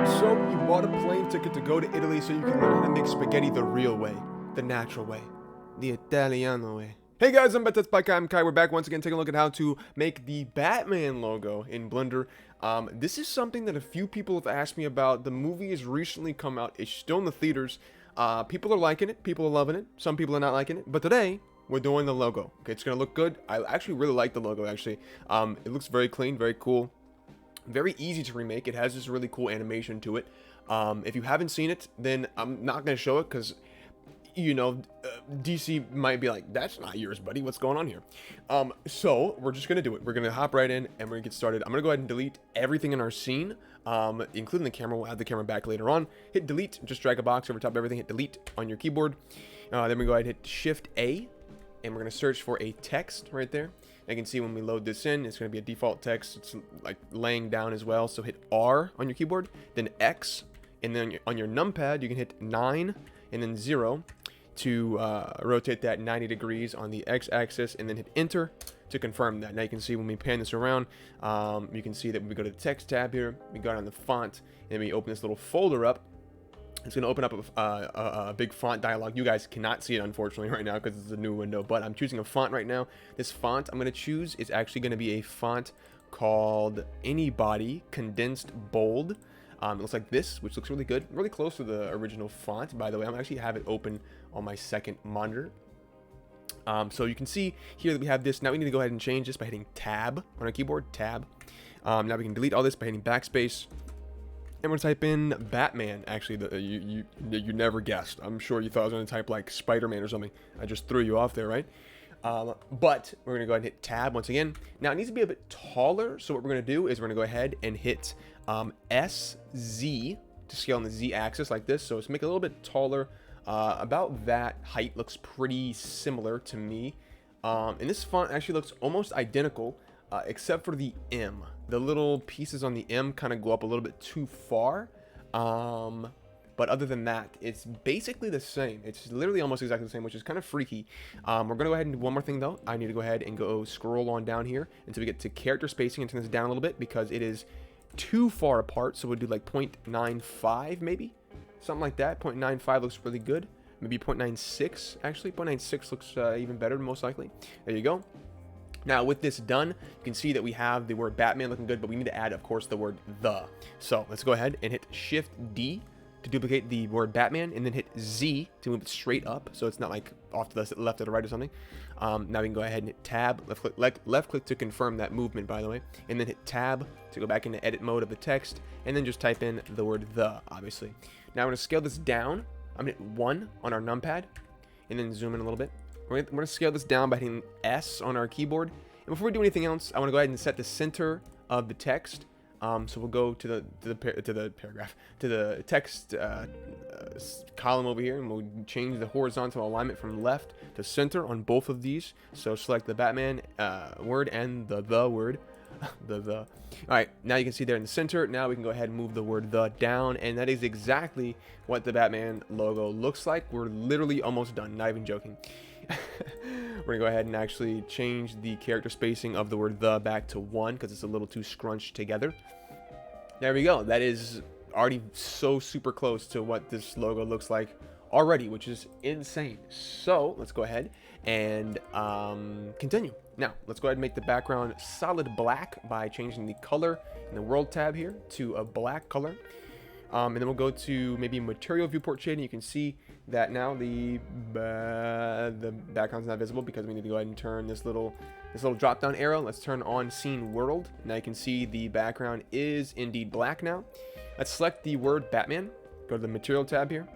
So you bought a plane ticket to go to Italy so you can learn how to make spaghetti the real way, the natural way, the Italiano way. Hey guys, I'm TutsByKai. I'm Kai. We're back once again taking a look at how to make the Batman logo in Blender. This is something that a few people have asked me about. The movie has recently come out. It's still in the theaters. People are liking it. People are loving it. Some people are not liking it. But today, we're doing the logo. Okay, it's going to look good. I actually really like the logo, actually. It looks very clean, very cool. Very easy to remake. It has this really cool animation to it. If you haven't seen it, then I'm not going to show it because, you know, DC might be like, that's not yours, buddy. What's going on here? So we're just going to do it. We're going to hop right in and we're going to get started. I'm going to go ahead and delete everything in our scene, including the camera. We'll have the camera back later on. Hit delete. Just drag a box over top of everything. Hit delete on your keyboard. Then we go ahead and hit Shift A. And we're going to search for a text right there. You can see when we load this in, it's going to be a default text. It's like laying down as well. So hit R on your keyboard, then X, and then on your numpad, you can hit 9 and then 0 to rotate that 90 degrees on the X axis, and then hit Enter to confirm that. Now you can see when we pan this around, you can see that when we go to the text tab here, we go down the font, and we open this little folder up. It's going to open up a big font dialog. You guys cannot see it, unfortunately, right now because it's a new window. But I'm choosing a font right now. This font I'm going to choose is actually going to be a font called Anybody Condensed Bold. It looks like this, which looks really good. Really close to the original font, by the way. I'm actually have it open on my second monitor. So you can see here that we have this. Now we need to go ahead and change this by hitting Tab on our keyboard. Tab. Now we can delete all this by hitting Backspace. And we're going to type in Batman. Actually, you never guessed. I'm sure you thought I was going to type like Spider-Man or something. I just threw you off there, right? But we're going to go ahead and hit Tab once again. Now, it needs to be a bit taller. So what we're going to do is we're going to go ahead and hit SZ to scale on the Z axis like this. So let's make it a little bit taller. About that height looks pretty similar to me. And this font actually looks almost identical. Except for the M. The little pieces on the M kind of go up a little bit too far. But other than that, it's basically the same. It's literally almost exactly the same, which is kind of freaky. We're going to go ahead and do one more thing, though. I need to go ahead and go scroll on down here until we get to character spacing and turn this down a little bit because it is too far apart. So we'll do like 0.95 maybe. Something like that. 0.95 looks really good. Maybe 0.96 actually. 0.96 looks even better, most likely. There you go. Now, with this done, you can see that we have the word Batman looking good, but we need to add, of course, the word the. So let's go ahead and hit Shift D to duplicate the word Batman, and then hit Z to move it straight up, so it's not like off to the left or the right or something. Now we can go ahead and hit Tab, left click to confirm that movement, by the way, and then hit Tab to go back into edit mode of the text, and then just type in the word the, obviously. Now I'm going to scale this down. I'm going to hit 1 on our numpad, and then zoom in a little bit. We're going to scale this down by hitting S on our keyboard. And before we do anything else, I want to go ahead and set the center of the text. So we'll go to the text column over here, and we'll change the horizontal alignment from left to center on both of these. So select the Batman word and the word. All right, now you can see there in the center. Now we can go ahead and move the word the down, and that is exactly what the Batman logo looks like. We're literally almost done, not even joking. We're gonna go ahead and actually change the character spacing of the word the back to 1 because it's a little too scrunched together. There we go. That is already so super close to what this logo looks like already, which is insane. So let's go ahead and continue. Now let's go ahead and make the background solid black by changing the color in the world tab here to a black color. And then we'll go to maybe material viewport shading. You can see that now the background's not visible because we need to go ahead and turn this little drop down arrow. Let's turn on scene world. Now you can see the background is indeed black now. Let's select the word Batman. Go to the material tab here.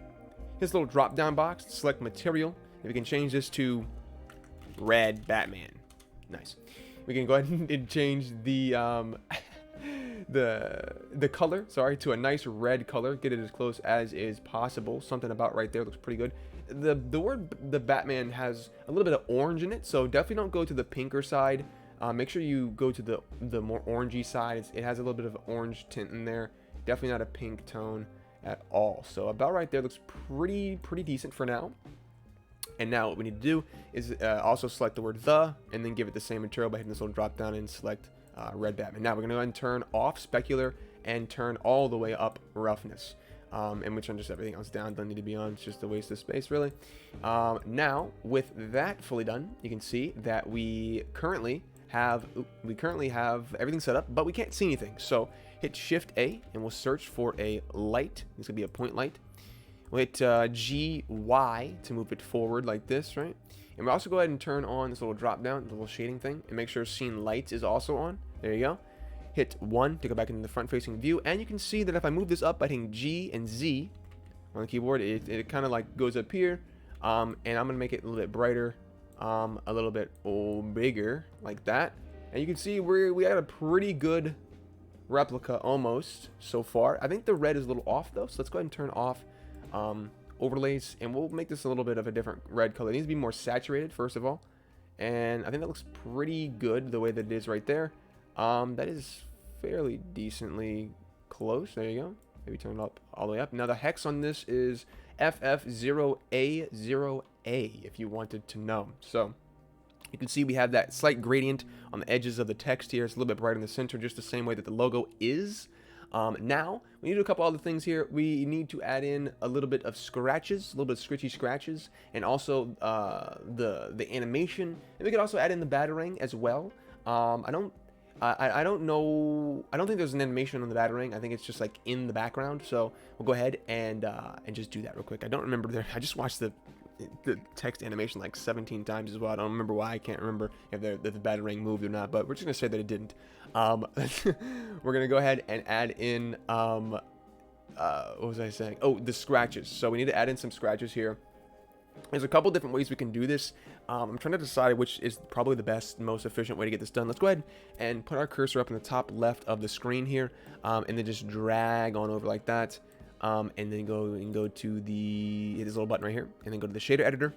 This little drop down box, select material. And we can change this to red Batman. Nice. We can go ahead and change the the color, sorry, to a nice red color. Get it as close as is possible. Something about right there looks pretty good. The word the Batman has a little bit of orange in it, so definitely don't go to the pinker side. Make sure you go to the more orangey side. It has a little bit of orange tint in there. Definitely not a pink tone at all. So about right there looks pretty decent for now. And now what we need to do is also select the word the, and then give it the same material by hitting this little drop down and select red Batman. Now we're going to go ahead and turn off specular and turn all the way up roughness. And we turn just everything else down. Don't need to be on. It's just a waste of space, really. Now, with that fully done, you can see that we currently have everything set up, but we can't see anything. So hit Shift A, and we'll search for a light. It's gonna be a point light. We'll hit GY to move it forward like this, right? And we'll also go ahead and turn on this little drop down, the little shading thing, and make sure Scene Lights is also on. There you go. Hit 1 to go back into the front-facing view, and you can see that if I move this up by hitting G and Z on the keyboard, it kind of like goes up here, and I'm gonna make it a little bit brighter, a little bit bigger, like that. And you can see we got a pretty good replica almost so far. I think the red is a little off though, so let's go ahead and turn off overlays, and we'll make this a little bit of a different red color. It needs to be more saturated first of all, and I think that looks pretty good the way that it is right there. That is fairly decently close. There you go. Maybe turn it up all the way up. Now the hex on this is FF0A0A if you wanted to know. So you can see we have that slight gradient on the edges of the text here. It's a little bit brighter in the center, just the same way that the logo is. Now we need to do a couple other things here. We need to add in a little bit of scratches, a little bit of scritchy scratches, and also the animation. And we could also add in the batarang as well. I don't know. I don't think there's an animation on the batarang. I think it's just like in the background. So we'll go ahead and just do that real quick. I don't remember there. I just watched the text animation like 17 times as well. I don't remember why. I can't remember if the batarang moved or not. But we're just gonna say that it didn't. We're gonna go ahead and add in what was I saying? Oh, the scratches. So we need to add in some scratches here. There's a couple different ways we can do this. I'm trying to decide which is probably the best, most efficient way to get this done. Let's go ahead and put our cursor up in the top left of the screen here, and then just drag on over like that, and then go to hit this little button right here, and then go to the shader editor.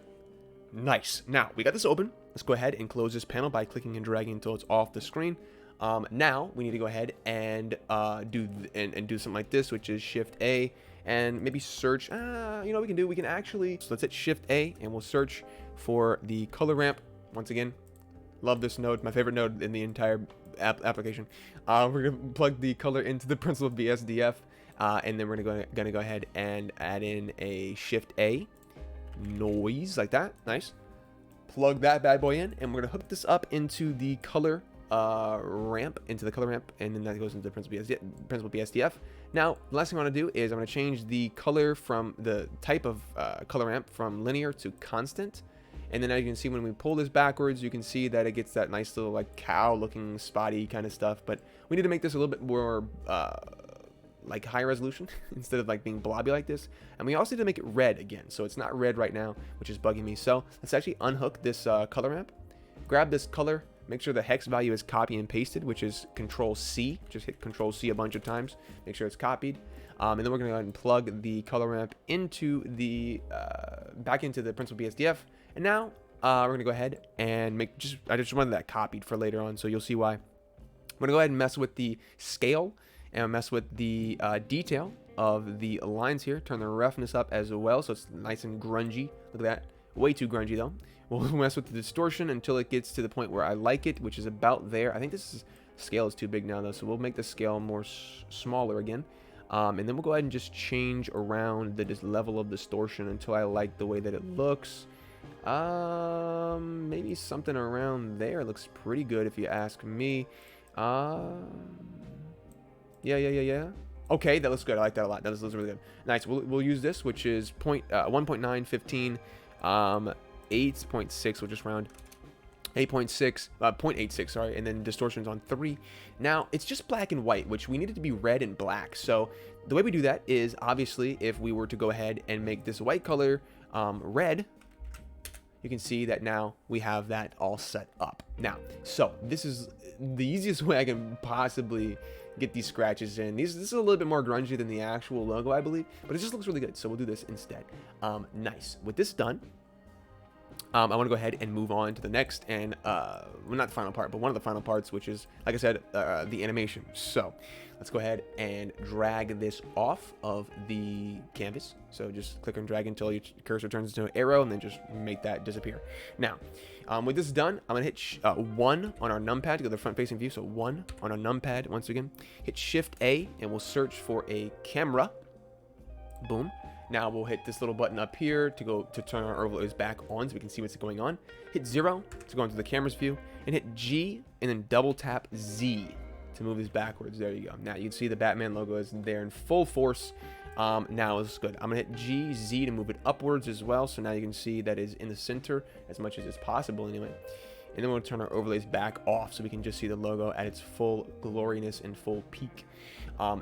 Nice. Now we got this open. Let's go ahead and close this panel by clicking and dragging until it's off the screen. Now we need to go ahead and do something like this, which is Shift A. And maybe search, you know what we can actually, so let's hit Shift A and we'll search for the color ramp. Once again, love this node, my favorite node in the entire application. We're gonna plug the color into the principal BSDF, and then we're gonna go ahead and add in a Shift A noise like that. Nice. Plug that bad boy in, and we're gonna hook this up into the color ramp, and then that goes into the principal BSDF. Now, the last thing I want to do is I'm going to change the color from the type of color ramp from linear to constant. And then as you can see, when we pull this backwards, you can see that it gets that nice little like cow looking spotty kind of stuff. But we need to make this a little bit more like high resolution instead of like being blobby like this. And we also need to make it red again. So it's not red right now, which is bugging me. So let's actually unhook this color ramp, grab this color. Make sure the hex value is copy and pasted, which is Control C. Just hit Control C a bunch of times. Make sure it's copied. And then we're going to go ahead and plug the color ramp into the back into the principal BSDF. And now we're going to go ahead and I just wanted that copied for later on, so you'll see why. I'm going to go ahead and mess with the scale and mess with the detail of the lines here. Turn the roughness up as well, so it's nice and grungy. Look at that. Way too grungy though. We'll mess with the distortion until it gets to the point where I like it, which is about there. I think scale is too big now though, so we'll make the scale more smaller again. And then we'll go ahead and just change around the level of distortion until I like the way that it looks. Maybe something around there looks pretty good if you ask me. Yeah. Okay, that looks good. I like that a lot. That looks really good. Nice. We'll use this, which is 1.915. 8.6, we'll just round 0.86, sorry, and then distortion's on 3. Now it's just black and white, which we need it to be red and black. So the way we do that is obviously if we were to go ahead and make this white color red, you can see that now we have that all set up. Now, so this is the easiest way I can possibly get these scratches in. This is a little bit more grungy than the actual logo, I believe, but it just looks really good. So we'll do this instead. Nice. With this done, I want to go ahead and move on to the next and, well, not the final part, but one of the final parts, which is, like I said, the animation. So let's go ahead and drag this off of the canvas. So just click and drag until your cursor turns into an arrow, and then just make that disappear. Now, with this done, I'm going to hit 1 on our numpad to go to the front-facing view. So 1 on our numpad, once again. Hit Shift-A, and we'll search for a camera. Boom. Now we'll hit this little button up here to turn our overlays back on so we can see what's going on. Hit 0 to go into the camera's view, and hit G and then double tap Z to move this backwards. There you go. Now you can see the Batman logo is there in full force. Now it's good. I'm gonna hit G, Z to move it upwards as well. So now you can see that is in the center as much as it's possible anyway. And then we'll turn our overlays back off so we can just see the logo at its full gloriness and full peak.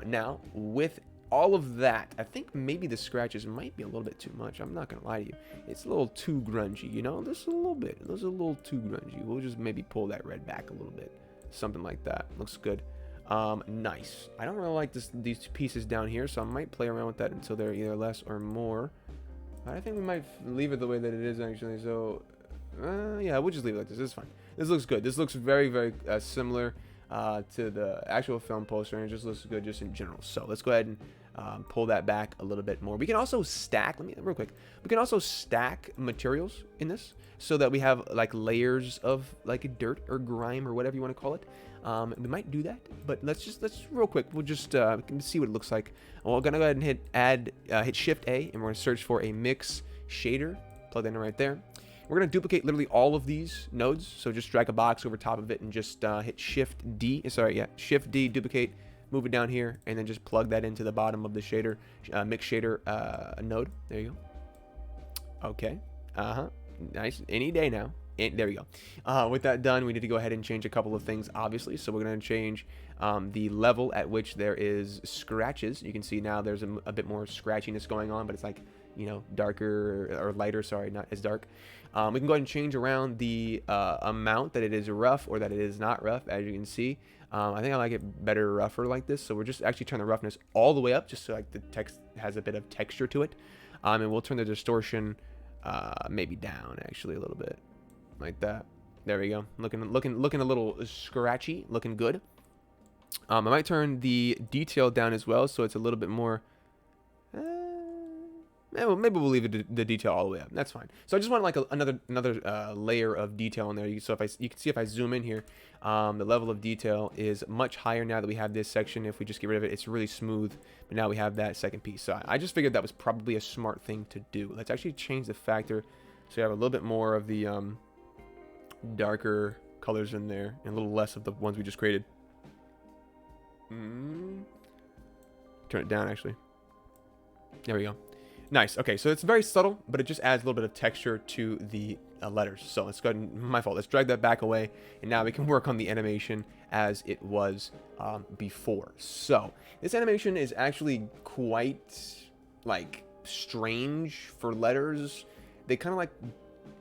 Now with all of that, I think maybe the scratches might be a little bit too much. I'm not gonna lie to you. It's a little too grungy, you know? This is a little bit. This is a little too grungy. We'll just maybe pull that red back a little bit. Something like that. Looks good. Nice. I don't really like these pieces down here, so I might play around with that until they're either less or more. I think we might leave it the way that it is, actually. So, yeah, we'll just leave it like this. This is fine. This looks good. This looks very, very similar to the actual film poster, and it just looks good just in general. So let's go ahead and pull that back a little bit more. We can also stack, real quick, we can also stack materials in this so that we have like layers of like dirt or grime or whatever you want to call it. We might do that, but let's real quick, we'll just see what it looks like. Well, we're gonna go ahead and hit Shift A, and we're gonna search for a mix shader, plug that in right there. We're going to duplicate literally all of these nodes. So just drag a box over top of it and just hit Shift D. Sorry, yeah, Shift D, duplicate, move it down here, and then just plug that into the bottom of the shader, mix shader node. There you go. Okay. Nice. Any day now. And there we go. With that done, we need to go ahead and change a couple of things, obviously. So we're going to change the level at which there is scratches. You can see now there's a bit more scratchiness going on, but it's like, you know, darker or lighter, sorry, not as dark. We can go ahead and change around the amount that it is rough or that it is not rough, as you can see. I think I like it better rougher like this. So we're just actually turn the roughness all the way up just so like the text has a bit of texture to it. And we'll turn the distortion maybe down actually a little bit like that. There we go. Looking a little scratchy, looking good. I might turn the detail down as well so it's a little bit more. Maybe we'll leave the detail all the way up. That's fine. So I just want like another layer of detail in there. You can see if I zoom in here, the level of detail is much higher now that we have this section. If we just get rid of it, it's really smooth. But now we have that second piece. So I just figured that was probably a smart thing to do. Let's actually change the factor so you have a little bit more of the darker colors in there and a little less of the ones we just created. Turn it down actually. There we go. Nice. Okay, so it's very subtle, but it just adds a little bit of texture to the letters. So let's go ahead and, my fault, let's drag that back away, and now we can work on the animation as it was before. So this animation is actually quite like strange for letters. They kind of like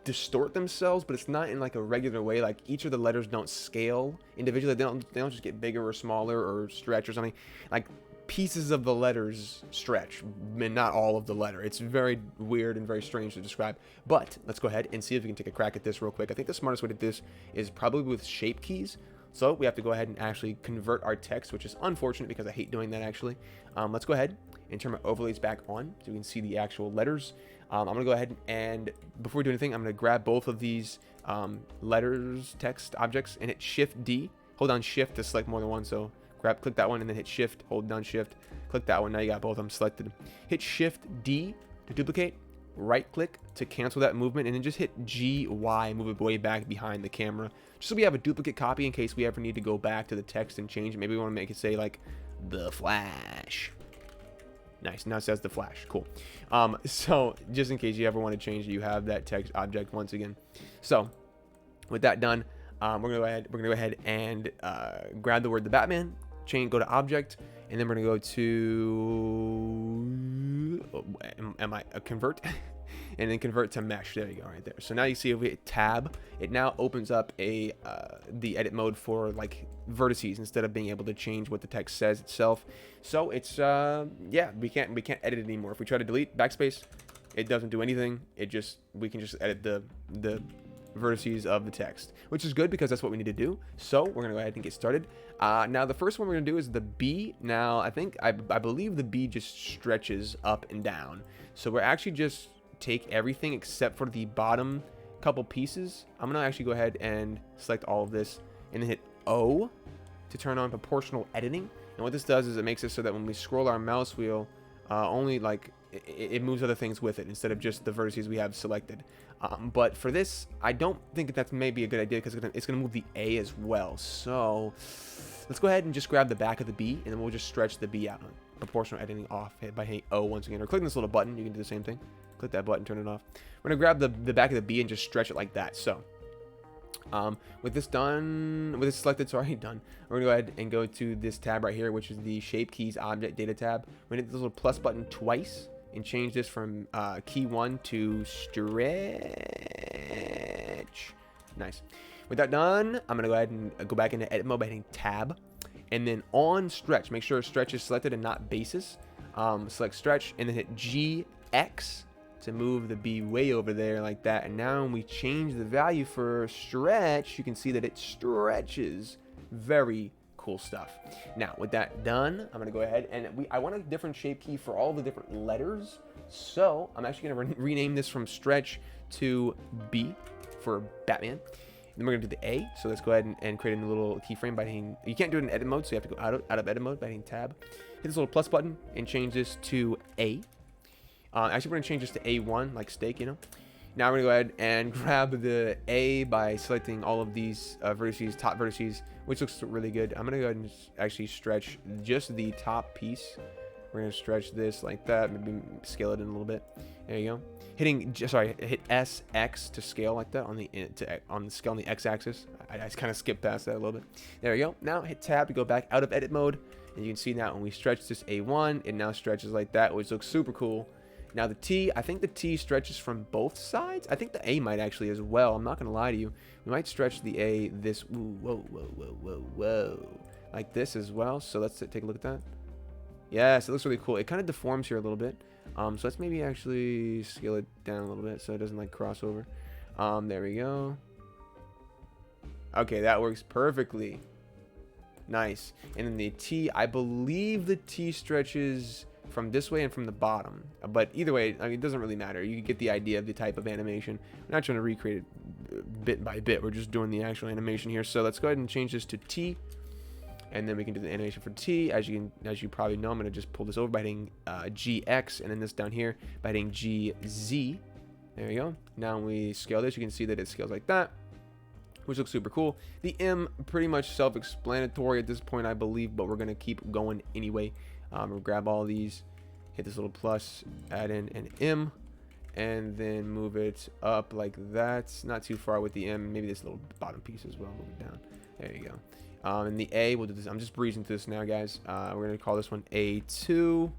distort themselves, but it's not in like a regular way. Like each of the letters don't scale individually. They don't just get bigger or smaller or stretch or something. Like pieces of the letters stretch, and not all of the letter. It's very weird and very strange to describe. But let's go ahead and see if we can take a crack at this real quick. I think the smartest way to do this is probably with shape keys. So we have to go ahead and actually convert our text, which is unfortunate because I hate doing that actually. Let's go ahead and turn my overlays back on so we can see the actual letters. I'm going to go ahead and before we do anything, I'm going to grab both of these letters, text objects, and hit Shift D. Hold down Shift to select more than one. So click that one and then hit Shift, hold down Shift, click that one. Now you got both of them selected. Hit Shift D to duplicate, right click to cancel that movement, and then just hit GY, move it way back behind the camera. Just so we have a duplicate copy in case we ever need to go back to the text and change it. Maybe we want to make it say like The Flash. Nice, now it says The Flash, cool. So just in case you ever want to change it, you have that text object once again. So with that done, we're gonna go ahead and grab the word The Batman, go to object, and then we're gonna go to convert and then convert to mesh. There you go, right there. So now you see if we hit tab, it now opens up the edit mode for like vertices instead of being able to change what the text says itself. So it's yeah, we can't edit it anymore. If we try to delete, backspace, it doesn't do anything. We can just edit the vertices of the text, which is good because that's what we need to do. So we're gonna go ahead and get started. Now the first one we're gonna do is the B. Now I believe the B just stretches up and down. So we're actually just take everything except for the bottom couple pieces. I'm gonna actually go ahead and select all of this and then hit O to turn on proportional editing. And what this does is it makes it so that when we scroll our mouse wheel, only like it moves other things with it instead of just the vertices we have selected. But for this, I don't think that's maybe a good idea because it's going to move the A as well. So let's go ahead and just grab the back of the B, and then we'll just stretch the B out. Proportional editing off by hitting O once again, or clicking this little button. You can do the same thing. Click that button, turn it off. We're going to grab the back of the B and just stretch it like that. So with this selected, sorry, done. We're gonna go ahead and go to this tab right here, which is the Shape Keys Object Data tab. We're gonna hit this little plus button twice and change this from key 1 to stretch. Nice. With that done, I'm gonna go ahead and go back into edit mode by hitting tab, and then on stretch, make sure stretch is selected and not basis. Select stretch and then hit GX to move the B way over there like that. And now when we change the value for stretch, you can see that it stretches. Very cool stuff. Now with that done, I'm gonna go ahead and I want a different shape key for all the different letters. So I'm actually gonna rename this from stretch to B for Batman. Then we're gonna do the A. So let's go ahead and create a new little keyframe by hitting, you can't do it in edit mode, so you have to go out of edit mode by hitting tab. Hit this little plus button and change this to A. Actually, we're going to change this to A1, like steak, you know. Now we're going to go ahead and grab the A by selecting all of these vertices, top vertices, which looks really good. I'm going to go ahead and actually stretch just the top piece. We're going to stretch this like that, maybe scale it in a little bit. There you go. Hit SX to scale like that on the scale on the X-axis. I kind of skipped past that a little bit. There we go. Now hit tab to go back out of edit mode. And you can see now when we stretch this A1, it now stretches like that, which looks super cool. Now the T, I think the T stretches from both sides. I think the A might actually as well. I'm not going to lie to you. We might stretch the A this, whoa, like this as well. So let's take a look at that. Yes, it looks really cool. It kind of deforms here a little bit. So let's maybe actually scale it down a little bit so it doesn't like cross over. There we go. Okay, that works perfectly. Nice. And then the T, I believe the T stretches from this way and from the bottom, but either way, I mean, it doesn't really matter. You get the idea of the type of animation. We're not trying to recreate it bit by bit. We're just doing the actual animation here. So let's go ahead and change this to T, and then we can do the animation for T. As you probably know, I'm going to just pull this over by hitting GX, and then this down here by hitting GZ. There we go. Now when we scale this, you can see that it scales like that, which looks super cool. The M, pretty much self-explanatory at this point, I believe, but we're going to keep going anyway. We'll grab all these, hit this little plus, add in an M, and then move it up like that. Not too far with the M. Maybe this little bottom piece as well. Move it down. There you go. And the A, we'll do this. I'm just breezing through this now, guys. We're going to call this one A2.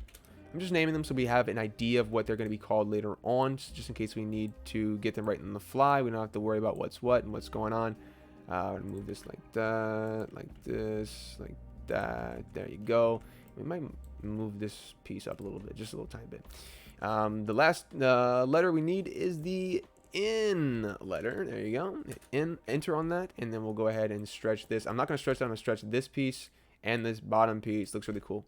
I'm just naming them so we have an idea of what they're going to be called later on, just in case we need to get them right on the fly. We don't have to worry about what's what and what's going on. Move this like that, like this, like that. There you go. We might move this piece up a little bit, just a little tiny bit. The last letter we need is the N letter. There you go. Enter on that, and then we'll go ahead and stretch this. I'm not going to stretch that. I'm going to stretch this piece and this bottom piece. Looks really cool.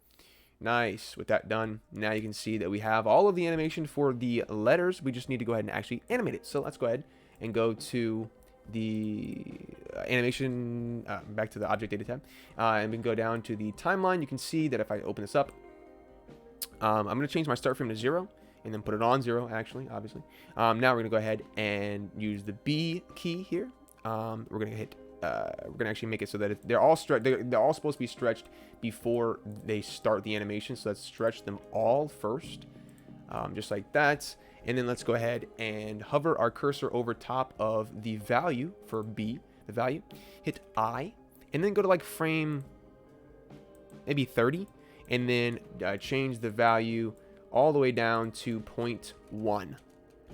Nice. With that done, now you can see that we have all of the animation for the letters. We just need to go ahead and actually animate it. So let's go ahead and go to the animation, back to the object data tab, and we can go down to the timeline. You can see that if I open this up, I'm going to change my start frame to 0 and then put it on 0, actually, obviously. Now we're going to go ahead and use the B key here. We're going to hit we're going to actually make it so that they're all supposed to be stretched before they start the animation. So let's stretch them all first, just like that. And then let's go ahead and hover our cursor over top of the value for B, the value, hit I, and then go to like frame maybe 30, and then change the value all the way down to 0.1. I'm going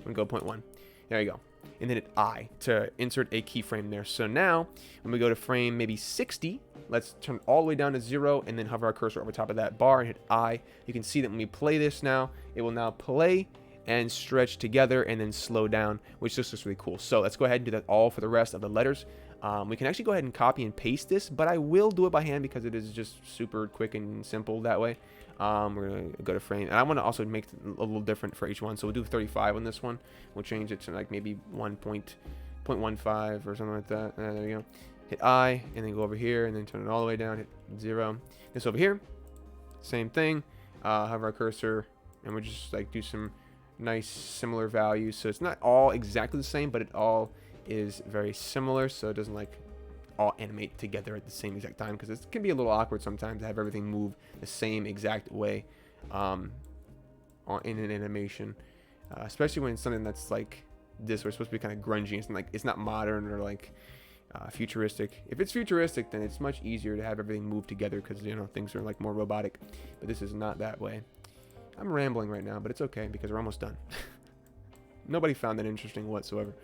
to go 0.1. There you go. And then hit I to insert a keyframe there. So now when we go to frame maybe 60, let's turn all the way down to 0 and then hover our cursor over top of that bar and hit I. You can see that when we play this now, it will now play and stretch together and then slow down, which just looks really cool. So let's go ahead and do that all for the rest of the letters. We can actually go ahead and copy and paste this, but I will do it by hand because it is just super quick and simple that way. We're going to go to frame, and I want to also make it a little different for each one. So we'll do 35 on this one. We'll change it to like maybe 1.15 or something like that. There you go. Hit I, and then go over here, and then turn it all the way down. Hit 0. This over here, same thing. Have our cursor, and we'll just like do some nice similar values. So it's not all exactly the same, but it all is very similar, so it doesn't like all animate together at the same exact time, because it can be a little awkward sometimes to have everything move the same exact way in an animation, especially when it's something that's like this, where it's supposed to be kind of grungy. It's not modern or like futuristic. If it's futuristic, then it's much easier to have everything move together, because you know things are like more robotic, but this is not that way. I'm rambling right now, but it's okay because we're almost done. Nobody found that interesting whatsoever.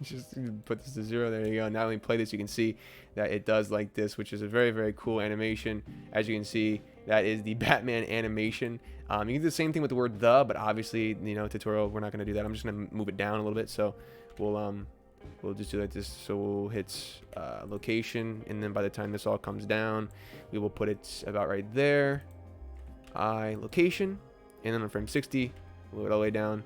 Just put this to 0. There you go. Now when we play this, you can see that it does like this, which is a very, very cool animation. As you can see, that is the Batman animation. You can do the same thing with the word "the," but obviously, you know, tutorial, we're not going to do that. I'm just going to move it down a little bit. So we'll just do like this. So we'll hit location, and then by the time this all comes down, we will put it about right there. Location, and then on frame 60, move it all the way down.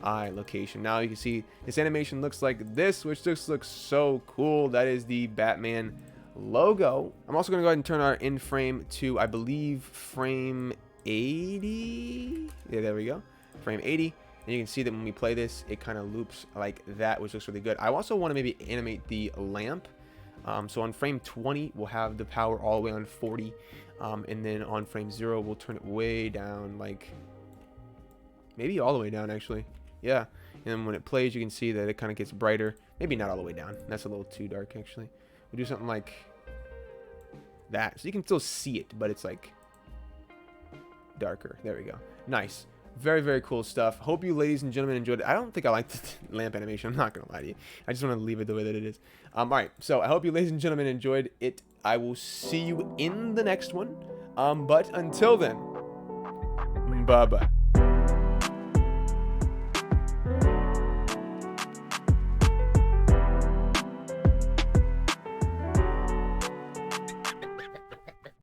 Location. Now you can see this animation looks like this, which just looks so cool. That is the Batman logo. I'm also going to go ahead and turn our in frame to, I believe, frame 80. Yeah, there we go. Frame 80. And you can see that when we play this, it kind of loops like that, which looks really good. I also want to maybe animate the lamp. So on frame 20, we'll have the power all the way on 40. And then on frame 0, we'll turn it way down, like maybe all the way down, actually. Yeah. And then when it plays, you can see that it kind of gets brighter. Maybe not all the way down. That's a little too dark, actually. We'll do something like that. So you can still see it, but it's like darker. There we go. Nice. Very, very cool stuff. Hope you ladies and gentlemen enjoyed it. I don't think I like the lamp animation. I'm not going to lie to you. I just want to leave it the way that it is. All right. So I hope you ladies and gentlemen enjoyed it. I will see you in the next one. But until then, bye-bye.